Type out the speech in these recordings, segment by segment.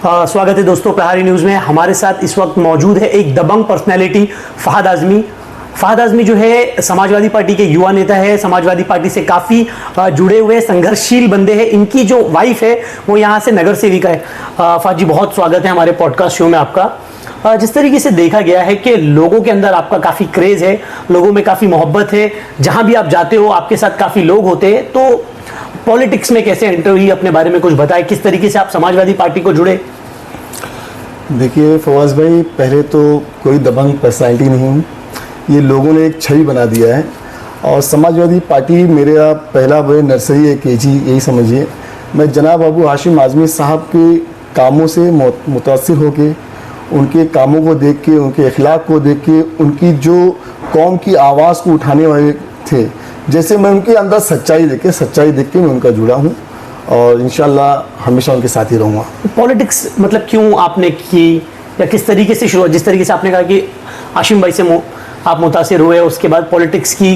स्वागत है दोस्तों प्रहारी न्यूज़ में। हमारे साथ इस वक्त मौजूद है एक दबंग पर्सनैलिटी फहद आज़मी। फहद आज़मी जो है समाजवादी पार्टी के युवा नेता है, समाजवादी पार्टी से काफ़ी जुड़े हुए संघर्षशील बंदे हैं। इनकी जो वाइफ है वो यहाँ से नगर सेविका है। फहद जी, बहुत स्वागत है हमारे पॉडकास्ट शो में आपका। जिस तरीके से देखा गया है कि लोगों के अंदर आपका काफ़ी क्रेज़ है, लोगों में काफ़ी मोहब्बत है, जहाँ भी आप जाते हो आपके साथ काफ़ी लोग होते हैं, तो पॉलिटिक्स में कैसे एंटर हुई, अपने बारे में कुछ बताएं, किस तरीके से आप समाजवादी पार्टी को जुड़े? देखिए फवाज भाई, पहले तो कोई दबंग पर्सनैलिटी नहीं हूँ, ये लोगों ने एक छवि बना दिया है। और समाजवादी पार्टी मेरा पहला वह नर्सरी है, केजी, यही समझिए। मैं जनाब अबू हाशिम आज़मी साहब के कामों से मुतासिर होके, उनके कामों को देख के, उनके अखलाक को देख के, उनकी जो कौम की आवाज़ को उठाने वाले थे, जैसे मैं उनके अंदर सच्चाई देख के मैं उनका जुड़ा हूँ और इंशाल्लाह हमेशा उनके साथ ही रहूँगा। पॉलिटिक्स मतलब क्यों आपने की, या किस तरीके से शुरुआत? जिस तरीके से आपने कहा कि आशिम भाई से आप मुतासिर हुए, उसके बाद पॉलिटिक्स की,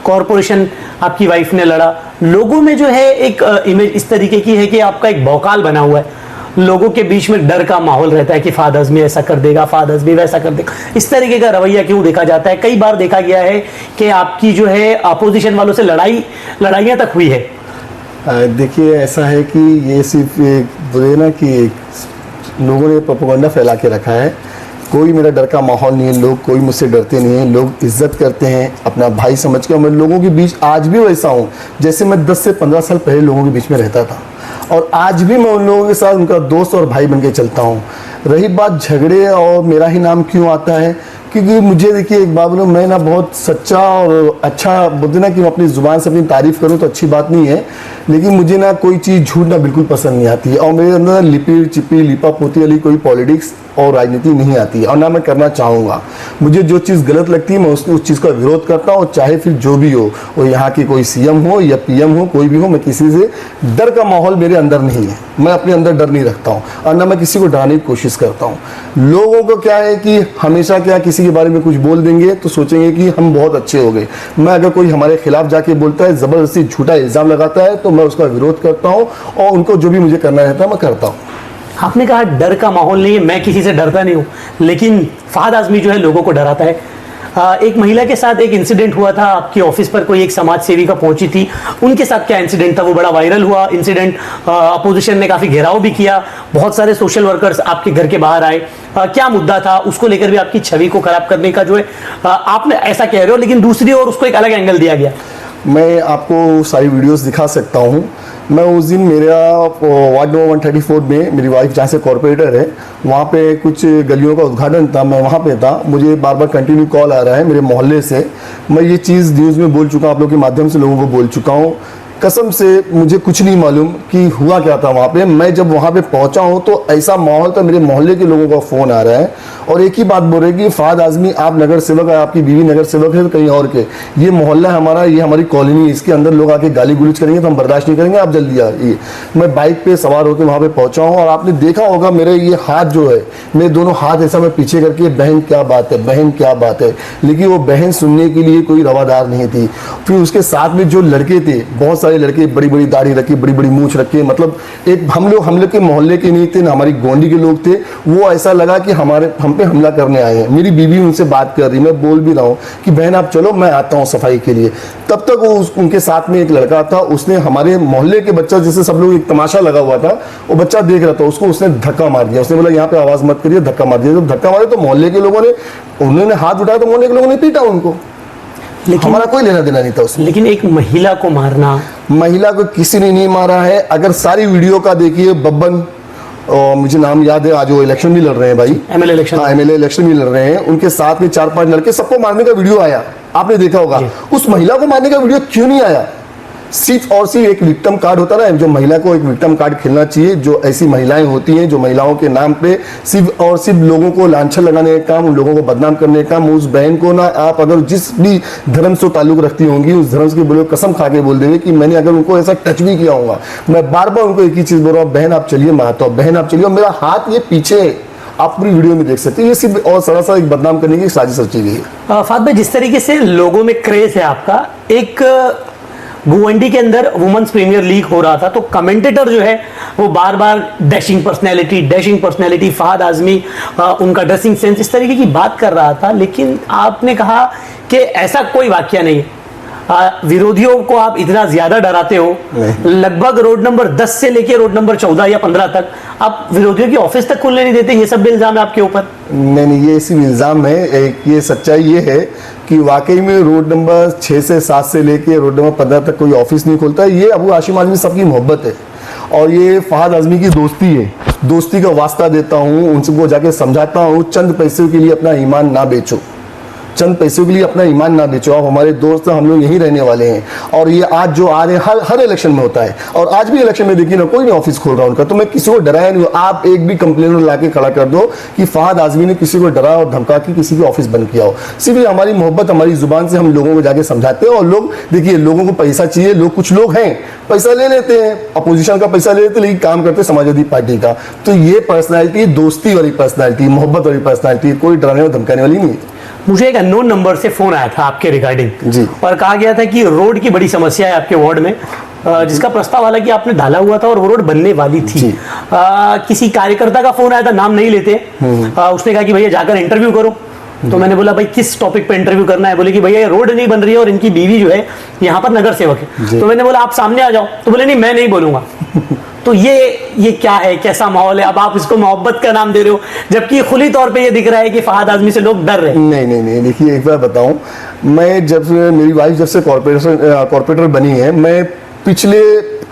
कॉरपोरेशन आपकी वाइफ ने लड़ा, लोगों में जो है एक इमेज इस तरीके की है कि आपका एक भौकाल बना हुआ है, लोगों के बीच में डर का माहौल रहता है कि फहद आज़मी ऐसा कर देगा, फहद आज़मी वैसा कर देगा। इस तरीके का रवैया क्यों देखा जाता है? कई बार देखा गया है कि आपकी जो है अपोजिशन वालों से लड़ाइयाँ तक हुई है। देखिए, ऐसा है कि ये सिर्फ एक बोले ना कि लोगों ने प्रोपेगेंडा फैला के रखा है। कोई मेरा डर का माहौल नहीं है, लोग कोई मुझसे डरते नहीं हैं, लोग इज्जत करते हैं अपना भाई समझ के। मैं लोगों के बीच आज भी वैसा हूँ जैसे मैं 10 से 15 साल पहले लोगों के बीच में रहता था, और आज भी मैं उन लोगों के साथ उनका दोस्त और भाई बन के चलता हूँ। रही बात झगड़े और मेरा ही नाम क्यों आता है, क्योंकि मुझे देखिए एक बात बोलूँ, मैं ना बहुत सच्चा और अच्छा बोलते ना कि मैं अपनी ज़ुबान से अपनी तारीफ़ करूँ तो अच्छी बात नहीं है, लेकिन मुझे ना कोई चीज़ झूठ ना बिल्कुल पसंद नहीं आती है। और मेरे अंदर लिपी चिपी लिपा पोती वाली कोई पॉलिटिक्स और राजनीति नहीं आती है, और ना मैं करना चाहूँगा। मुझे जो चीज़ गलत लगती है मैं उस चीज़ का विरोध करता हूँ, चाहे फिर जो भी हो, वो यहाँ की कोई CM हो या PM हो, कोई भी हो। मैं किसी से डर का माहौल मेरे अंदर नहीं है, मैं अपने अंदर डर नहीं रखता हूँ, और ना मैं किसी को डराने की कोशिश करता हूँ। लोगों को क्या है कि हमेशा क्या किसी के बारे में कुछ बोल देंगे तो सोचेंगे कि हम बहुत अच्छे हो गए। मैं अगर कोई हमारे खिलाफ जाके बोलता है, ज़बरदस्ती झूठा इल्ज़ाम लगाता है, तो मैं उसका विरोध करता हूँ और उनको जो भी मुझे करना रहता है मैं करता हूँ। आपने कहा डर का माहौल नहीं है, मैं किसी से डरता नहीं हूँ, लेकिन फहद आज़मी जो है लोगों को डराता है। एक महिला के साथ एक इंसिडेंट हुआ था, आपके ऑफिस पर कोई एक समाज सेविका पहुंची थी, उनके साथ क्या इंसिडेंट था? वो बड़ा वायरल हुआ इंसिडेंट, अपोजिशन ने काफ़ी घेराव भी किया, बहुत सारे सोशल वर्कर्स आपके घर के बाहर आए। क्या मुद्दा था? उसको लेकर भी आपकी छवि को खराब करने का जो है आपने ऐसा कह रहे हो, लेकिन दूसरी ओर उसको एक अलग एंगल दिया गया। मैं आपको सारी वीडियोस दिखा सकता हूँ। मैं उस दिन मेरा वार्ड नंबर 134 में मेरी वाइफ जहाँ से कॉर्पोरेटर है, वहाँ पे कुछ गलियों का उद्घाटन था, मैं वहाँ पे था। मुझे बार बार कंटिन्यू कॉल आ रहा है मेरे मोहल्ले से। मैं ये चीज़ न्यूज़ में बोल चुका हूँ, आप लोगों के माध्यम से लोगों को बोल चुका हूँ। कसम से मुझे कुछ नहीं मालूम कि हुआ क्या था वहाँ पे। मैं जब वहाँ पे पहुँचा हूँ तो ऐसा माहौल था, मेरे मोहल्ले के लोगों का फ़ोन आ रहा है और एक ही बात बोल रहे कि फहद आज़मी आप नगर सेवक है, आपकी बीवी नगर सेवक है तो कहीं और के, ये मोहल्ला है हमारा, ये हमारी कॉलोनी है, इसके अंदर लोग आके गाली गुलूज करेंगे तो हम बर्दाश्त नहीं करेंगे, आप जल्दी आइए। मैं बाइक पे सवार होकर वहाँ पे पहुँचा हूँ और आपने देखा होगा मेरे ये हाथ जो है, मेरे दोनों हाथ ऐसा मैं पीछे करके बहन क्या बात है, बहन क्या बात है, लेकिन वो बहन सुनने के लिए कोई रवादार नहीं थी। फिर उसके साथ में जो लड़के थे, बहुत सारे लड़के, बड़ी बड़ी दाढ़ी रखी, बड़ी बड़ी मूछ रखे, मतलब एक हम लोग के मोहल्ले के नहीं थे ना, हमारी गोंडी के लोग थे। वो ऐसा लगा कि हम पे हमला करने आए हैं। मेरी बीवी उनसे बात कर रही, मैं बोल भी रहा हूँ कि बहन आप चलो, मैं आता हूँ सफाई के लिए। तब तक वो उनके साथ में एक लड़का था, उसने हमारे मोहल्ले के बच्चा, जैसे सब लोग एक तमाशा लगा हुआ था, वो बच्चा देख रहा था, उसको उसने धक्का मार दिया। उसने बोला यहाँ पे आवाज मत करिए, धक्का मार दिया। जब धक्का मारे तो मोहल्ले के लोगों ने, उन्होंने हाथ उठाया तो मोहल्ले के लोगों ने पीटा उनको, लेकिन हमारा कोई लेना देना नहीं था उसमें। लेकिन एक महिला को मारना, महिला को किसी ने नहीं मारा है। अगर सारी वीडियो का देखिए, बब्बन और मुझे नाम याद है, आज वो इलेक्शन भी लड़ रहे हैं भाई, MLA इलेक्शन भी लड़ रहे हैं, उनके साथ में 4-5 लड़के, सबको मारने का वीडियो आया, आपने देखा होगा। उस महिला को मारने का वीडियो क्यों नहीं आया? सिर्फ और सिर्फ एक विक्टिम कार्ड होता ना, जो महिला को एक विक्टिम कार्ड खेलना चाहिए। जो ऐसी महिलाएं होती हैं जो महिलाओं के नाम पे सिर्फ और सिर्फ लोगों को लांछन लगाने का काम, उन लोगों को बदनाम करने का काम, उस बहन को ना आप अगर जिस भी धर्म से ताल्लुक रखती होंगी, उस धर्म के बोले कसम खा के बोल देंगे कि मैंने अगर उनको ऐसा टच भी किया होगा, मैं बार बार उनको एक ही चीज बोल रहा हूँ, बहन आप चलिए, मैं आता हूँ, बहन आप चलिए। मेरा हाथ ये पीछे है, आप पूरी वीडियो में देख सकते हैं। ये सिर्फ और सरासर एक बदनाम करने की साजिश रची गई है। फहद भाई, जिस तरीके से लोगों में क्रेज है आपका, एक गुवाहाटी के अंदर वुमेन्स प्रीमियर लीग हो रहा था, तो कमेंटेटर जो है वो बार बार डैशिंग पर्सनैलिटी फहद आजमी, उनका ड्रेसिंग सेंस, इस तरीके की बात कर रहा था। लेकिन आपने कहा कि ऐसा कोई वाकया नहीं है, विरोधियों को आप इतना ज्यादा डराते हो, लगभग रोड नंबर 10 से लेके रोड नंबर 14 या 15 तक आप विरोधियों की ऑफिस तक खुलने नहीं देते, ये सब भी इल्जाम है आपके ऊपर? नहीं, ये ऐसी इल्जाम है। एक ये सच्चाई ये है कि वाकई में रोड नंबर 6 से 7 से लेके रोड नंबर 15 तक कोई ऑफिस नहीं खुलता। ये अबू हाशिम आजमी सबकी मोहब्बत है और ये फहद आजमी की दोस्ती है। दोस्ती का वास्ता देता हूँ, उनको जाके समझाता हूँ, चंद पैसे के लिए अपना ईमान ना बेचो, चंद पैसों के लिए अपना ईमान ना बेचो। आप हमारे दोस्त, हम लोग यहीं रहने वाले हैं। और ये आज जो आ रहे हैं हर इलेक्शन में होता है, और आज भी इलेक्शन में देखिए ना, कोई नहीं ऑफिस खोल रहा उनका। तो मैं किसी को डराया नहीं। आप एक भी कंप्लेनर लाके खड़ा कर दो कि फहद आजमी ने किसी को डरा और धमका के किसी की ऑफिस बंद किया हो। सिर्फ ये हमारी मोहब्बत, हमारी जुबान से हम लोगों को जाके समझाते हैं। और लोग देखिए, लोगों को पैसा चाहिए, लोग कुछ लोग हैं पैसा ले लेते हैं, अपोजिशन का पैसा ले लेते हैं, लेकिन काम करते समाजवादी पार्टी का। तो ये पर्सनैलिटी दोस्ती वाली पर्सनैलिटी, मोहब्बत वाली पर्सनैलिटी, कोई डराने और धमकाने वाली नहीं है। मुझे एक अननोन नंबर से फोन आया था आपके रिगार्डिंग जी, और कहा गया था कि रोड की बड़ी समस्या है आपके वार्ड में, जिसका प्रस्ताव हालांकि आपने डाला हुआ था और वो रोड बनने वाली थी। किसी कार्यकर्ता का फोन आया था, नाम नहीं लेते, उसने कहा कि भैया जाकर इंटरव्यू करो। तो मैंने बोला भाई किस टॉपिक पे इंटरव्यू करना है? बोले कि भैया ये रोड नहीं बन रही है और इनकी बीवी जो है यहाँ पर नगर सेवक है। तो मैंने बोला आप सामने आ जाओ। तो बोले नहीं, मैं नहीं बोलूंगा। तो ये क्या है, कैसा माहौल है? अब आप इसको मोहब्बत का नाम दे रहे हो, जबकि खुली तौर पे ये दिख रहा है कि फहद आजमी से लोग डर रहे हैं। नहीं, देखिए एक बार बताऊं, मैं जब मेरी वाइफ जब से कॉर्पोरेटर बनी है, मैं पिछले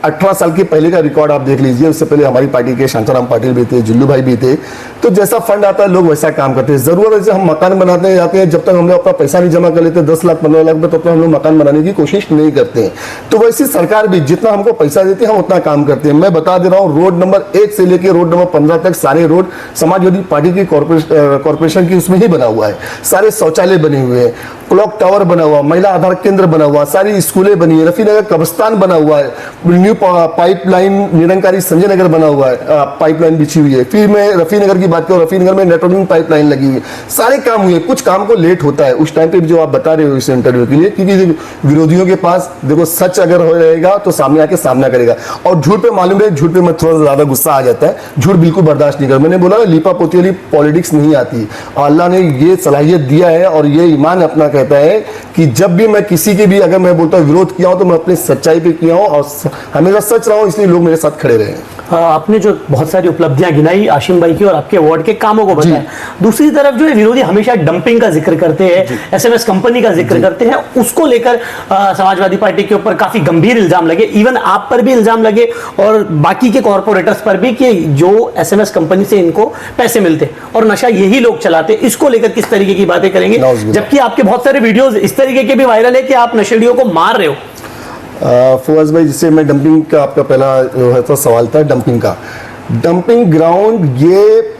18 साल के पहले का रिकॉर्ड आप देख लीजिए। उससे पहले हमारी पार्टी के शांताराम पाटिल भी थे, जुल्लू भाई भी थे। तो जैसा फंड आता है लोग वैसा काम करते हैं। जरूरत है, जैसे हम मकान बनाते जाते हैं, जब तक हम लोग अपना पैसा नहीं जमा कर लेते 10 लाख 15 लाख में, तब तक हम लोग मकान बनाने की कोशिश नहीं करते हैं। तो वैसे सरकार भी जितना हमको पैसा देती है हम उतना काम करते हैं। मैं बता दे रहा हूँ, रोड नंबर 1 से लेकर रोड नंबर 15 तक सारे रोड समाजवादी पार्टी की कॉर्पोरेशन की उसमें ही बना हुआ है। सारे शौचालय बने हुए हैं, क्लॉक टावर बना हुआ, महिला आधार केंद्र बना हुआ, सारी स्कूलें बनी है, रफीनगर कब्रिस्तान बना हुआ है, न्यू पाइपलाइन निरंकारी संजय नगर बना हुआ है, पाइपलाइन बिछी हुई है। फिर मैं रफीनगर की बात करूं, रफीनगर में नेटवर्किंग पाइपलाइन लगी हुई है। सारे काम हुए। कुछ काम को लेट होता है उस टाइम पे जो आप बता रहे हो इस इंटरव्यू के लिए, क्योंकि विरोधियों के पास देखो सच अगर हो रहेगा तो सामने आके सामना करेगा। और झूठ पे मालूम है, झूठ पे मैं थोड़ा सा ज्यादा गुस्सा आ जाता है। झूठ बिल्कुल बर्दाश्त नहीं कर। मैंने बोला लीपा पोती वाली पॉलिटिक्स नहीं आती। अल्लाह ने ये सलाहियत दिया है और ये ईमान अपना कहता है कि जब भी मैं किसी के भी अगर मैं बोलता हूँ विरोध किया हूं तो मैं अपनी सच्चाई पे किया हूं और हमेशा सच रहा हूं, इसलिए लोग मेरे साथ खड़े रहे। आपने जो बहुत सारी उपलब्धियां गिनाई आशिम भाई की और आपके वार्ड के कामों को बताया, दूसरी तरफ जो है विरोधी हमेशा डंपिंग का जिक्र करते हैं, एसएमएस कंपनी का जिक्र करते हैं। उसको लेकर समाजवादी पार्टी के ऊपर काफी गंभीर इल्जाम लगे, इवन आप पर भी इल्जाम लगे और बाकी के कॉर्पोरेटर्स पर भी, कि जो एसएमएस कंपनी से इनको पैसे मिलते और नशा यही लोग चलाते। इसको लेकर किस तरीके की बातें करेंगे? जबकि आपके बहुत सारे वीडियोस इस तरीके के भी वायरल है कि आप नशेड़ियों को मार रहे हो। फवाज भाई, जिससे मैं डंपिंग का आपका पहला तो सवाल था डंपिंग का। डंपिंग ग्राउंड ये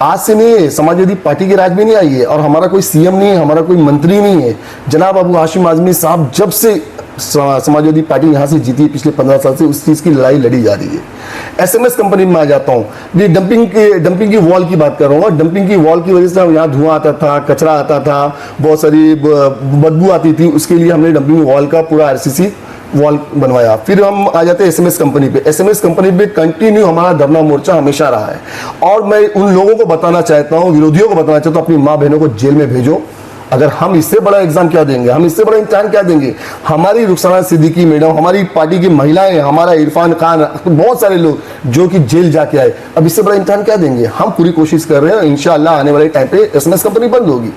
आज से नहीं है, समाजवादी पार्टी के राज में नहीं आई है और हमारा कोई सीएम नहीं है, हमारा कोई मंत्री नहीं है। जनाब अबू हाशिम आजमी साहब जब से समाजवादी पार्टी यहाँ से जीती है पिछले 15 साल से, उस चीज की लड़ाई लड़ी जा रही है। एसएमएस कंपनी में आ जाता हूँ, ये डंपिंग की वॉल की बात कर रहा हूँ। डंपिंग की वॉल की वजह से यहाँ धुआं आता था, कचरा आता था, बहुत सारी बदबू आती थी। उसके लिए हमने डंपिंग वॉल का पूरा आरसीसी वॉल बनवाया। फिर हम आ जाते हैं एसएमएस कंपनी पे। एसएमएस कंपनी पे कंटिन्यू हमारा धरना मोर्चा हमेशा रहा है और मैं उन लोगों को बताना चाहता हूँ, विरोधियों को बताना चाहता हूँ, अपनी माँ बहनों को जेल में भेजो। अगर हम इससे बड़ा एग्जाम क्या देंगे, हम इससे बड़ा इम्तिहान क्या देंगे? हमारी रुखसाना सिद्दीकी मैडम, हमारी पार्टी की महिलाएं, हमारा इरफान खान, बहुत सारे लोग जो कि जेल जाके आए, अब इससे बड़ा इम्तिहान क्या देंगे? हम पूरी कोशिश कर रहे हैं, इंशाअल्लाह आने वाले टाइम पे एसएमएस कंपनी बंद होगी।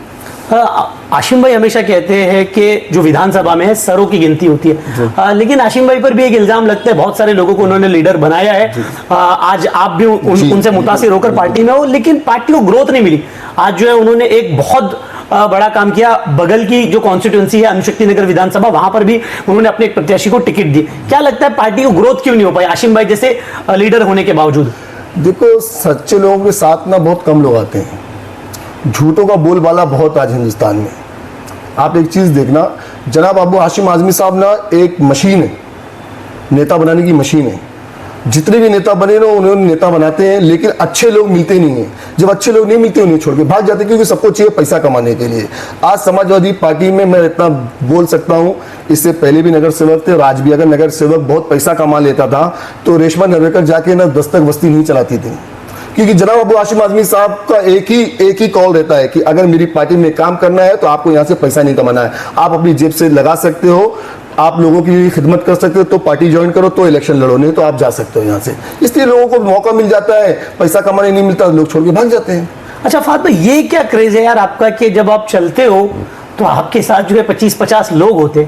आशिम भाई हमेशा कहते हैं कि जो विधानसभा में है सरों की गिनती होती है, लेकिन आशिम भाई पर भी एक इल्जाम लगता है, बहुत सारे लोगों को उन्होंने लीडर बनाया है। आज आप भी उनसे मुतासिर होकर पार्टी में हो, लेकिन पार्टी को ग्रोथ नहीं मिली। आज जो है उन्होंने एक बहुत बड़ा काम किया, बगल की जो कॉन्स्टिट्यूंसी है अनुशक्ति नगर विधानसभा, वहां पर भी उन्होंने अपने एक प्रत्याशी को टिकट दी। क्या लगता है पार्टी को ग्रोथ क्यों नहीं हो पाई आशिम भाई जैसे लीडर होने के बावजूद? देखो, सच्चे लोगों के साथ ना बहुत कम लोग आते हैं, झूठों का बोलबाला बहुत आज हिंदुस्तान में। आप एक चीज देखना, जनाब अबू हाशिम आजमी साहब ना एक मशीन है, नेता बनाने की मशीन है। जितने भी नेता बने ना उन्होंने नेता बनाते हैं, लेकिन अच्छे लोग मिलते नहीं हैं। जब अच्छे लोग नहीं मिलते उन्हें छोड़ के भाग जाते हैं, क्योंकि सबको चाहिए पैसा कमाने के लिए। आज समाजवादी पार्टी में मैं इतना बोल सकता हूं, इससे पहले भी नगर सेवक थे और आज भी अगर नगर सेवक बहुत पैसा कमा लेता था तो रेशमा नरवेकर जाके ना दस्तक बस्ती नहीं चलाती थी, क्योंकि जनाब अबू हाशिम आजमी साहब का एक ही कॉल रहता है कि अगर मेरी पार्टी में काम करना है तो आपको यहाँ से पैसा नहीं कमाना है, आप अपनी जेब से लगा सकते हो, आप लोगों की खिदमत कर सकते हो तो पार्टी ज्वाइन करो, तो इलेक्शन लड़ो, नहीं तो आप जा सकते हो यहाँ से। इसलिए लोगों को मौका मिल जाता है, पैसा कमाने नहीं मिलता, लोग छोड़ के भाग जाते हैं। अच्छा फात भाई, ये क्या क्रेज है यार आपका कि जब आप चलते हो तो आपके साथ जो है 25-50 लोग होते,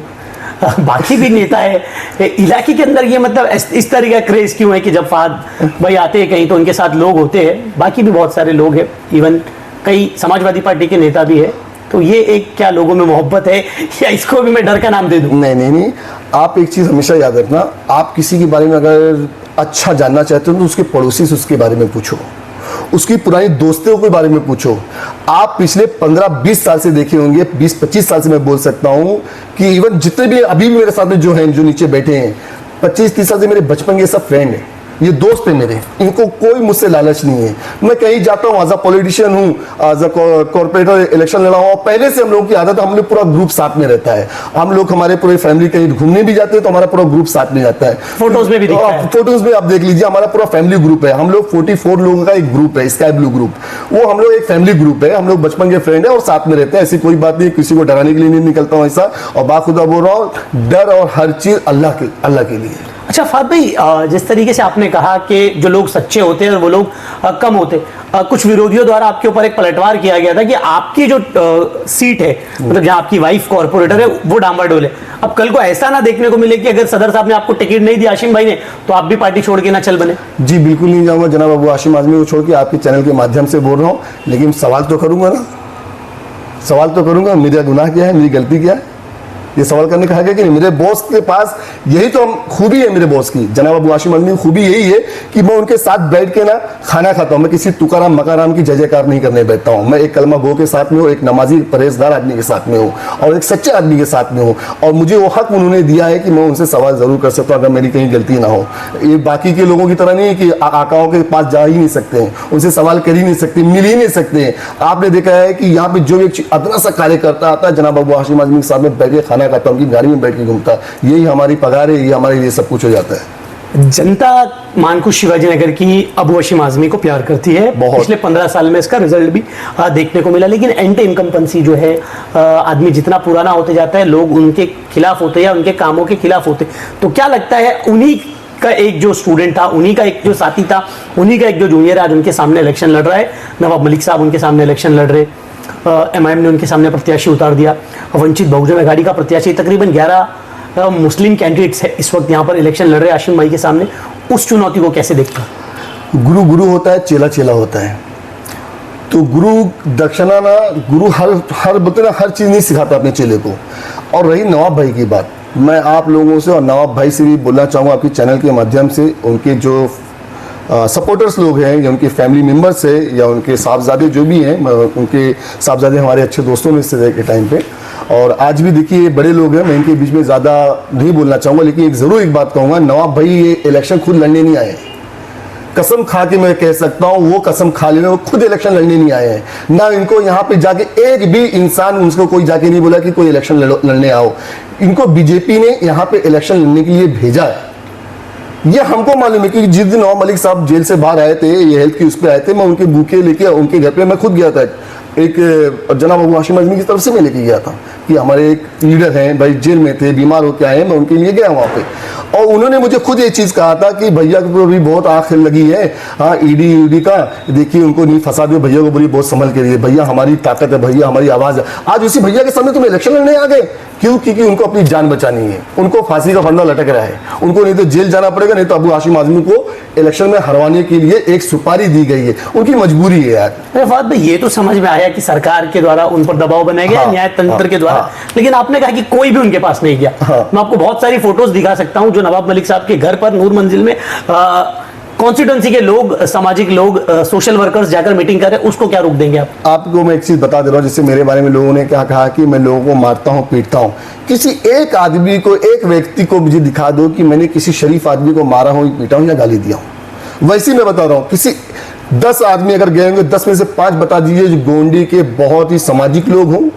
बाकी भी नेता है इलाके के अंदर, ये मतलब इस तरह का क्रेज क्यों है कि जब फात भाई आते हैं कहीं तो उनके साथ लोग होते हैं, बाकी भी बहुत सारे लोग हैं, इवन कई समाजवादी पार्टी के नेता भी है, तो ये एक क्या लोगों में मोहब्बत है या इसको भी मैं डर का नाम दे दूं? नहीं, आप एक चीज हमेशा याद रखना, आप किसी के बारे में अगर अच्छा जानना चाहते हो तो उसके पड़ोसी से उसके बारे में पूछो, उसकी पुरानी दोस्तों के बारे में पूछो। आप पिछले 15-20 साल से देखे होंगे, 20-25 साल से मैं बोल सकता हूं कि इवन जितने भी अभी भी मेरे साथ में जो हैं, जो नीचे बैठे हैं, 25-30 साल से मेरे बचपन के सब फ्रेंड हैं, ये दोस्त है मेरे, इनको कोई मुझसे लालच नहीं है। मैं कहीं जाता हूँ, एज अ पॉलिटिशियन हूँ, एज अ कॉर्पोरेटर इलेक्शन लड़ा हुआ, पहले से हम लोगों की आदत है, हम लोग पूरा ग्रुप साथ में रहता है, हम लोग हमारे पूरे फैमिली कहीं घूमने भी जाते हैं तो हमारा पूरा ग्रुप साथ में जाता है। फोटोज में भी दिखता है, फोटोज में आप देख लीजिए, हमारा पूरा फैमिली ग्रुप है, हम लोग 44 लोगों का एक ग्रुप है, स्काई ब्लू ग्रुप, वो हम लोग एक फैमिली ग्रुप है, हम लोग बचपन के फ्रेंड है और साथ में रहते हैं। ऐसी कोई बात नहीं, किसी को डराने के लिए नहीं निकलता हूँ ऐसा, और बाखुदा बोल रहा हूँ, डर और हर चीज अल्लाह के लिए। अच्छा फात भाई, जिस तरीके से आपने कहा कि जो लोग सच्चे होते हैं और वो लोग कम होते, कुछ विरोधियों द्वारा आपके ऊपर एक पलटवार किया गया था कि आपकी जो सीट है, मतलब जहां आपकी वाइफ कॉर्पोरेटर है, वो डांबाडोल है। अब कल को ऐसा ना देखने को मिले कि अगर सदर साहब ने आपको टिकट नहीं दिया हाशिम भाई ने, तो आप भी पार्टी छोड़ के ना चल बने। जी बिल्कुल नहीं जाऊंगा जनाब अबू हाशिम आजमी को छोड़ के, आपके चैनल के माध्यम से बोल रहा हूँ, लेकिन सवाल तो करूंगा ना, सवाल तो करूंगा, मेरा गुनाह क्या है, मेरी गलती क्या है, ये सवाल करने का है कि नहीं। मेरे बॉस के पास यही तो खूबी है, मेरे बॉस की, जनाब अबू हाशिम आजमी की खूबी यही है कि मैं उनके साथ बैठ के ना खाना खाता हूं। मैं किसी तुकाराम मकाराम की जय जयकार नहीं करने बैठता हूं, मैं एक कलमा गो के साथ में हूं, एक नमाजी परहेजगार आदमी के साथ में हूं और एक सच्चे आदमी के साथ में हूं, और मुझे वो हक उन्होंने दिया है कि मैं उनसे सवाल जरूर कर सकता हूं अगर मेरी कहीं गलती ना हो। ये बाकी के लोगों की तरह नहीं है कि आकाओं के पास जा ही नहीं सकते हैं, उनसे सवाल कर ही नहीं सकते, मिल ही नहीं सकते हैं। आपने देखा है कि यहाँ पे जो एक अदना सा कार्यकर्ता आता है, जनाब अबू हाशिम आजमी के साथ में बैठ के खाना खाता हूं, उनकी गाड़ी में बैठ के घूमता, यही हमारी पगार है, ये हमारे लिए सब कुछ हो जाता है। जनता मानकुश शिवाजी नगर की अबू हाशिम आजमी को प्यार करती है, पिछले 15 साल में इसका रिजल्ट भी देखने को मिला। लेकिन एंटी इनकम्पेंसी जो है, आदमी जितना पुराना होते जाता है लोग उनके खिलाफ होते हैं या उनके कामों के खिलाफ होते, तो क्या लगता है उन्हीं का एक जो स्टूडेंट था, उन्हीं का एक जो साथी था, उन्हीं का एक जो जूनियर आज उनके सामने इलेक्शन लड़ रहा है, नवाब मलिक साहब उनके सामने इलेक्शन लड़ रहे, एमआईएम ने उनके सामने प्रत्याशी उतार दिया, वंचित बहुजन आघाड़ी का प्रत्याशी, तकरीबन 11 मुस्लिम कैंडिडेट्स है इस वक्त यहाँ पर इलेक्शन लड़ रहे हाशिम भाई के सामने, उस चुनौती को कैसे देखते हैं? गुरु गुरु होता है, चेला चेला होता है, तो गुरु दक्षिणा ना, गुरु हर बोलते ना हर चीज नहीं सिखाता अपने चेले को। और रही नवाब भाई की बात, मैं आप लोगों से और नवाब भाई से भी बोलना चाहूँगा आपके चैनल के माध्यम से, उनके जो सपोर्टर्स लोग हैं या उनके फैमिली मेम्बर्स है या उनके साहबजादे जो भी हैं, उनके साहबजादे हमारे अच्छे दोस्तों में से के टाइम पे, और आज भी देखिए बड़े लोग हैं, मैं इनके बीच में ज़्यादा नहीं बोलना चाहूँगा, लेकिन ज़रूर एक बात कहूँगा, नवाब भाई ये इलेक्शन खुद लड़ने नहीं आए, कसम खा के मैं कह सकता हूँ, वो कसम खा लेना, वो खुद इलेक्शन लड़ने नहीं आए हैं ना। इनको यहाँ पे जाके एक भी इंसान, उनको कोई जाके नहीं बोला कि कोई इलेक्शन लड़ने आओ, इनको बीजेपी ने यहाँ पे इलेक्शन लड़ने के लिए भेजा है। ये हमको मालूम है कि जिस दिन नवाब मलिक साहब जेल से बाहर आए थे, ये हेल्थ की उस पर आए थे, मैं उनके बुके लेके उनके घर पे मैं खुद गया था, एक जनाब अबू हाशिम आजमी की तरफ से मैं लेके गया था कि हमारे एक लीडर हैं भाई जेल में थे, बीमार होकर आए, मैं उनके लिए गया वहाँ पे, और उन्होंने मुझे खुद ये चीज़ कहा था कि भैया को भी बहुत आँख लगी है, हाँ ईडी का देखिए उनको नहीं फंसा दो, भैया को बोली बहुत संभल के लिए, भैया हमारी ताकत है, भैया हमारी आवाज़ है। आज उसी भैया के सामने तुम इलेक्शन लड़ने आ गए, क्यों? क्योंकि उनको अपनी जान बचानी है, उनको फांसी का फंदा लटक रहा है, उनको नहीं तो जेल जाना पड़ेगा, नहीं तो अबू हाशिम आजमी को इलेक्शन में हरवाने के लिए एक सुपारी दी गई है, उनकी मजबूरी है यार। फात भाई, ये तो समझ में आया कि सरकार के द्वारा उन पर दबाव बनाया गया, न्याय तंत्र के द्वारा, लेकिन आपने कहा कि कोई भी उनके पास नहीं गया। मैं आपको बहुत सारी फोटोज दिखा सकता हूं जो नवाब मलिक साहब के घर पर नूर मंजिल में कॉन्स्टिट्यूंसी के लोग, सामाजिक लोग, सोशल वर्कर्स जाकर मीटिंग कर रहे हैं, उसको क्या रोक देंगे आप? आपको मैं एक चीज बता दे रहा हूँ, जैसे मेरे बारे में लोगों ने क्या कहा कि मैं लोगों को मारता हूँ, पीटता हूँ। किसी एक आदमी को, एक व्यक्ति को मुझे दिखा दो कि मैंने किसी शरीफ आदमी को मारा हूँ, पीटा हूँ या गाली दिया हूँ। वैसे मैं बता रहा हूँ, किसी 10 आदमी अगर गए होंगे, 10 में से 5 बता दीजिए जो गोंडी के बहुत ही सामाजिक लोग हों,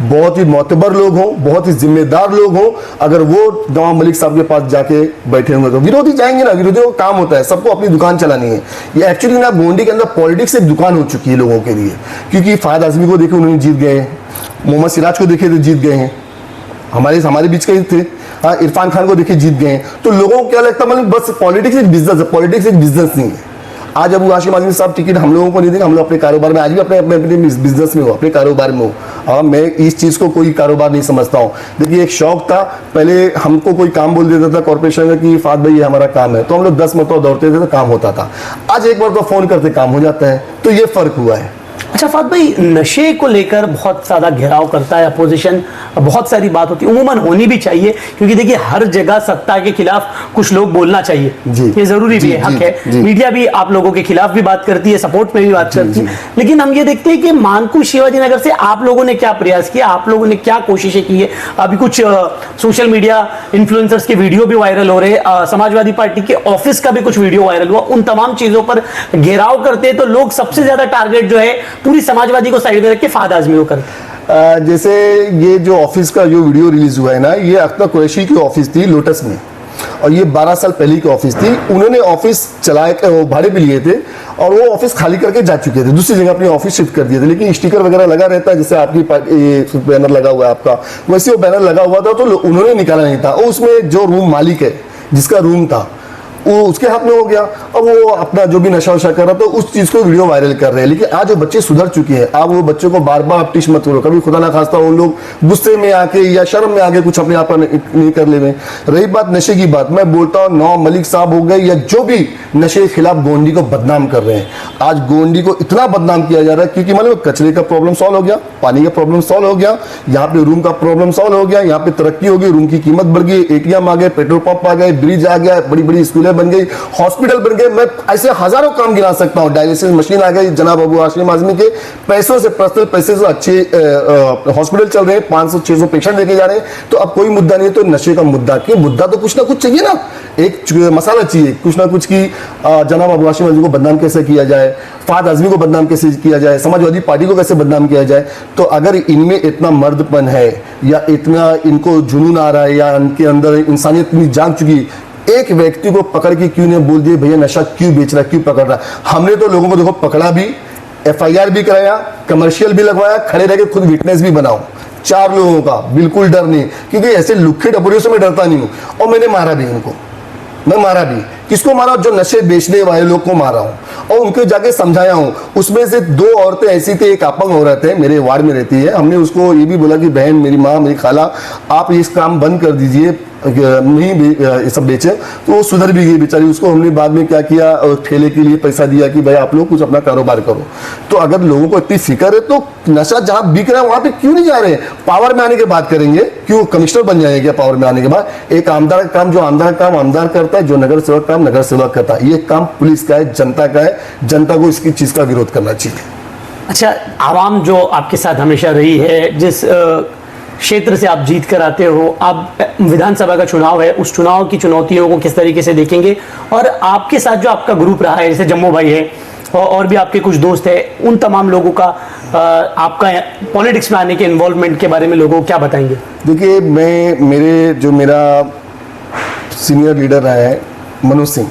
बहुत ही मोतबर लोग हों, बहुत ही जिम्मेदार लोग हों, अगर वो नवाब मलिक साहब के पास जाके बैठे होंगे तो विरोधी जाएंगे ना। विरोधियों का काम होता है, सबको अपनी दुकान चलानी है। ये एक्चुअली ना गोंडी के अंदर पॉलिटिक्स एक दुकान हो चुकी है लोगों के लिए, क्योंकि फहद आजमी को देखे उन्होंने जीत गए हैं, मोहम्मद सिराज को देखे तो जीत गए हैं, हमारे बीच के ही थे। हाँ, इरफान खान को देखे जीत गए हैं। तो लोगों को क्या लगता है, मतलब बस पॉलिटिक्स एक बिजनेस है, पॉलिटिक्स एक बिजनेस नहीं है। आज अबू हाशिम आजमी साहब टिकट हम लोगों को नहीं देंगे, हम लोग अपने कारोबार में, आज भी अपने बिजनेस में हो, अपने कारोबार में हो। हाँ, मैं इस चीज को कोई कारोबार नहीं समझता हूँ। देखिए, एक शौक था, पहले हमको कोई काम बोल देता था कॉर्पोरेशन में कि फाद भाई ये हमारा काम है, तो हम लोग 10 मरतबा दौड़ते थे तो काम होता था। आज एक बार तो फोन करते काम हो जाता है, तो ये फर्क हुआ है। अच्छा फाद भाई, नशे को लेकर बहुत ज्यादा घेराव करता है अपोजिशन, बहुत सारी बात होती है, उमूमन होनी भी चाहिए, क्योंकि देखिए हर जगह सत्ता के खिलाफ कुछ लोग बोलना चाहिए, ये जरूरी भी है, हक है। मीडिया भी आप लोगों के खिलाफ भी बात करती है, सपोर्ट में भी बात करती है, लेकिन हम ये देखते हैं कि मानकू शिवाजी नगर से आप लोगों ने क्या प्रयास किया, आप लोगों ने क्या कोशिशें की है? अभी कुछ सोशल मीडिया इन्फ्लुएंसर्स के वीडियो भी वायरल हो रहे हैं, समाजवादी पार्टी के ऑफिस का भी कुछ वीडियो वायरल हुआ, उन तमाम चीजों पर घेराव करते हैं, तो लोग सबसे ज्यादा टारगेट जो है पूरी समाजवादी को साइड में रख के फहद आजमी को करते। जैसे ये जो ऑफिस का जो वीडियो रिलीज हुआ है ना, ये अख्तर कुरैशी की ऑफिस थी लोटस में, और ये 12 साल पहले की ऑफिस थी। उन्होंने ऑफिस चलाए, भाड़े पे लिए थे, और वो ऑफिस खाली करके जा चुके थे, दूसरी जगह अपनी ऑफिस शिफ्ट कर दिए थे। लेकिन स्टिकर वगैरह लगा रहता है, जैसे आपकी बैनर लगा हुआ है आपका, वैसे वो बैनर लगा हुआ था, तो उन्होंने निकाला नहीं था। उसमें जो रूम मालिक है, जिसका रूम था, वो उसके हाथ में हो गया, अब वो अपना जो भी नशा वशा कर रहा था, उस चीज को वीडियो वायरल कर रहे हैं। लेकिन आज वो बच्चे सुधर चुके हैं, आप वो बच्चों को बार बार टिश मत करो, कभी खुदा ना खास्ता वो लोग गुस्से में आके या शर्म में आके कुछ अपने आप नहीं कर ले में। रही बात नशे की बात, मैं बोलता हूँ नवाब मलिक साहब हो गए या जो भी नशे के खिलाफ गोंडी को बदनाम कर रहे हैं। आज गोंडी को इतना बदनाम किया जा रहा है क्योंकि मतलब कचरे का प्रॉब्लम सॉल्व हो गया, पानी का प्रॉब्लम सॉल्व हो गया, यहाँ पे रूम का प्रॉब्लम सॉल्व हो गया, यहाँ पे तरक्की हो गई, रूम की कीमत बढ़ गई, एटीएम आ गए, पेट्रोल पंप आ गए, ब्रिज आ गया, बड़ी बड़ी स्कूलें बन गई, हॉस्पिटल बन गए। मैं ऐसे हजारों काम गिना सकता हूँ। डायलिसिस मशीन आ गई, जनाब अबू हाशिम आजमी के पैसों से, पर्सनल पैसे से अच्छे हॉस्पिटल चल रहे हैं, 500-600 पेशेंट देखे जा रहे हैं। तो अब कोई मुद्दा नहीं है, तो नशे का मुद्दा क्यों? मुद्दा तो कुछ ना कुछ चाहिए ना, एक मसाला चाहिए कुछ ना कुछ की जनाब अबू हाशिम आजमी को बदनाम कैसे किया जाए, फहद आजमी को बदनाम कैसे किया जाए, समाजवादी पार्टी को कैसे बदनाम किया जाए। तो अगर इनमें इतना मर्दपन है या इतना इनको जुनून आ रहा है या इनके अंदर इंसानियत इतनी जाग चुकी, एक व्यक्ति को पकड़ के क्यों नहीं बोल दिए भैया नशा क्यों बेच रहा है, क्यों पकड़ रहा है? हमने तो लोगों को देखो पकड़ा भी, एफआईआर भी कराया, कमर्शियल भी लगवाया, खड़े रह के खुद विटनेस भी बनाओ, 4 लोगों का, बिल्कुल डर नहीं, क्योंकि ऐसे लुक्खे टपोरियों से मैं डरता नहीं हूँ। और मैंने मारा भी उनको, मैं मारा भी, किसको मारा? जो नशे बेचने वाले लोग को मारा हूँ और उनको जाके समझाया हूँ। उसमें से 2 औरतें ऐसी थी, एक अपंग औरत है, मेरे वार्ड में रहती है। हमने उसको ये भी बोला कि बहन, मेरी माँ, मेरी खाला, आप इस काम बंद कर दीजिए, नहीं ये सब बेचे, तो वो सुधर भी गई बेचारी। उसको हमने बाद में क्या किया, ठेले के लिए पैसा दिया कि भाई आप लोग कुछ अपना कारोबार करो। तो अगर लोगों को इतनी फिक्र है तो नशा जहां बिक रहा है वहां पे क्यों नहीं जा रहे? पावर में आने के बाद करेंगे, क्यों कमिश्नर बन जाएंगे क्या पावर में आने के बाद? एक आमदार का काम जो आमदार काम आमदार करता है, जो नगर सेवक काम नगर सेवक करता है। ये काम पुलिस का है, जनता का है, जनता को इसकी चीज का विरोध करना चाहिए। अच्छा, आवाम जो आपके साथ हमेशा रही है, जिस क्षेत्र से आप जीत कर आते हो, आप विधानसभा का चुनाव है, उस चुनाव की चुनौतियों को किस तरीके से देखेंगे? और आपके साथ जो आपका ग्रुप रहा है, जैसे जम्मू भाई है और भी आपके कुछ दोस्त हैं, उन तमाम लोगों का आपका पॉलिटिक्स में आने के इन्वॉल्वमेंट के बारे में लोगों को क्या बताएंगे? देखिए, मेरा सीनियर लीडर रहा है मनोज सिंह,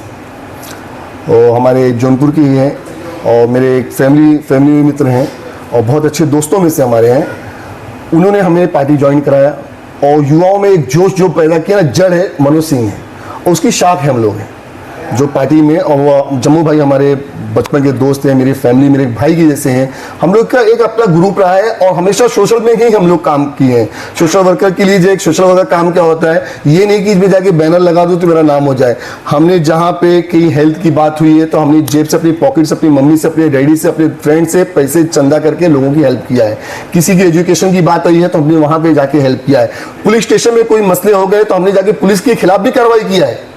वो हमारे जौनपुर के ही हैं और मेरे एक फैमिली मित्र हैं और बहुत अच्छे दोस्तों में से हमारे हैं। उन्होंने हमें पार्टी ज्वाइन कराया और युवाओं में एक जोश जो पैदा किया ना, जड़ है मनोज सिंह है और उसकी शाख है हम लोग हैं जो पार्टी में। और वो जम्मू भाई हमारे बचपन के दोस्त हैं, मेरी फैमिली मेरे भाई के जैसे हैं। हम लोग का एक अपना ग्रुप रहा है और हमेशा सोशल में ही हम लोग काम किए हैं। सोशल वर्कर के लिए जो एक सोशल वर्कर काम क्या होता है, ये नहीं कि इसमें जाके बैनर लगा दूं तो मेरा नाम हो जाए। हमने जहाँ पे कहीं हेल्थ की बात हुई है तो हमने जेब से, अपनी पॉकेट से, अपनी मम्मी से, अपने डैडी से, अपने फ्रेंड से पैसे चंदा करके लोगों की हेल्प किया है। किसी की एजुकेशन की बात आई है तो हमने वहाँ पे जाके हेल्प किया है। पुलिस स्टेशन में कोई मसले हो गए तो हमने जाके पुलिस के खिलाफ भी कार्रवाई किया है।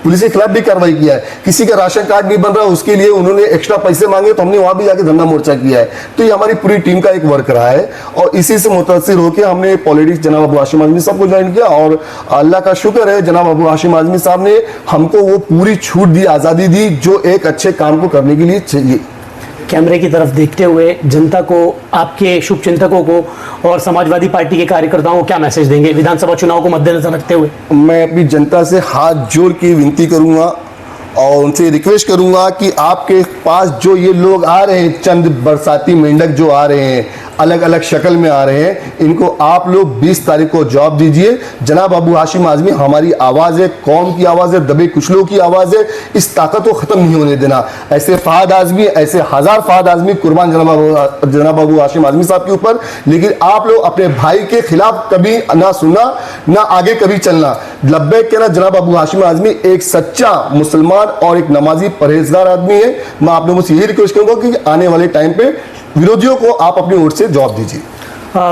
पुलिस के खिलाफ भी कार्रवाई किया है। किसी का राशन कार्ड नहीं बन रहा उसके लिए उन्होंने एक्स्ट्रा पैसे मांगे तो हमने वहां भी जाके धरना मोर्चा किया है। तो ये हमारी पूरी टीम का एक वर्क रहा है और इसी से मुतासिर होकर हमने पॉलिटिक्स जनाब अबू हाशिम आजमी साहब को ज्वाइन किया और अल्लाह का शुक्र है जनाब अबू हाशिम आजमी साहब ने हमको वो पूरी छूट दी, आजादी दी जो एक अच्छे काम को करने के लिए चाहिए। कैमरे की तरफ देखते हुए जनता को, आपके शुभचिंतकों को और समाजवादी पार्टी के कार्यकर्ताओं को क्या मैसेज देंगे विधानसभा चुनाव को मद्देनजर रखते हुए? मैं अपनी जनता से हाथ जोड़ के विनती करूंगा और उनसे रिक्वेस्ट करूंगा कि आपके पास जो ये लोग आ रहे हैं, चंद बरसाती मेंढक जो आ रहे हैं, अलग अलग शक्ल में आ रहे हैं, इनको आप लोग 20 तारीख को जवाब दीजिए। जनाब अबू हाशिम आजमी हमारी आवाज़ है, कौम की आवाज़ है, दबे कुचलों की आवाज़ है। इस ताकत को ख़त्म नहीं होने देना। ऐसे फहद आजमी, ऐसे हजार फहद आजमी कुर्बान जनाब अबू हाशिम आजमी साहब के ऊपर, लेकिन आप लोग अपने भाई के खिलाफ कभी ना सुनना ना आगे कभी चलना। लब्बैक कहना। जनाब अबू हाशिम आजमी एक सच्चा मुसलमान और एक नमाजी परहेजगार आदमी है। मैं आप लोगों से यही रिक्वेस्ट करूंगा कि आने वाले टाइम पे विरोधियों को आप अपनी ओर से जवाब दीजिए।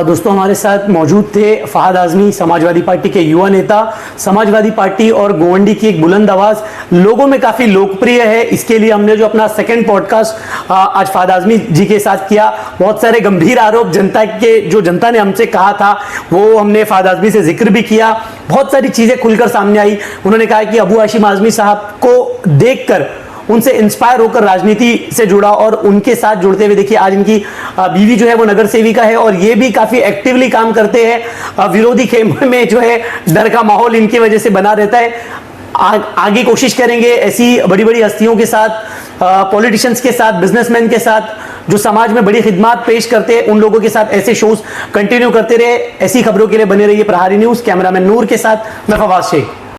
दोस्तों हमारे साथ मौजूद थे फहद आजमी, समाजवादी पार्टी के युवा नेता। समाजवादी पार्टी और गोवंडी की एक बुलंद आवाज लोगों में काफी लोकप्रिय है। इसके लिए हमने जो अपना सेकंड पॉडकास्ट आज फहद आजमी जी के साथ किया, बहुत सारे गंभीर आरोप जो जनता ने हमसे कहा था वो हमने फहद आजमी से जिक्र भी किया। बहुत सारी चीजें खुलकर सामने आई। उन्होंने कहा कि अबू हाशिम आजमी साहब को देखकर, उनसे इंस्पायर होकर राजनीति से जुड़ा और उनके साथ जुड़ते हुए देखिए आज इनकी बीवी जो है वो नगर सेविका है और ये भी काफी एक्टिवली काम करते हैं। विरोधी खेमे में जो है डर का माहौल इनकी वजह से बना रहता है। आगे कोशिश करेंगे ऐसी बड़ी बड़ी हस्तियों के साथ, पॉलिटिशियंस के साथ, बिजनेसमैन के साथ जो समाज में बड़ी खिदमत पेश करते हैं उन लोगों के साथ ऐसे शोज कंटिन्यू करते रहे। ऐसी खबरों के लिए बने रहिए प्रहारी न्यूज। कैमरामैन नूर के साथ मैं फवाद शेख।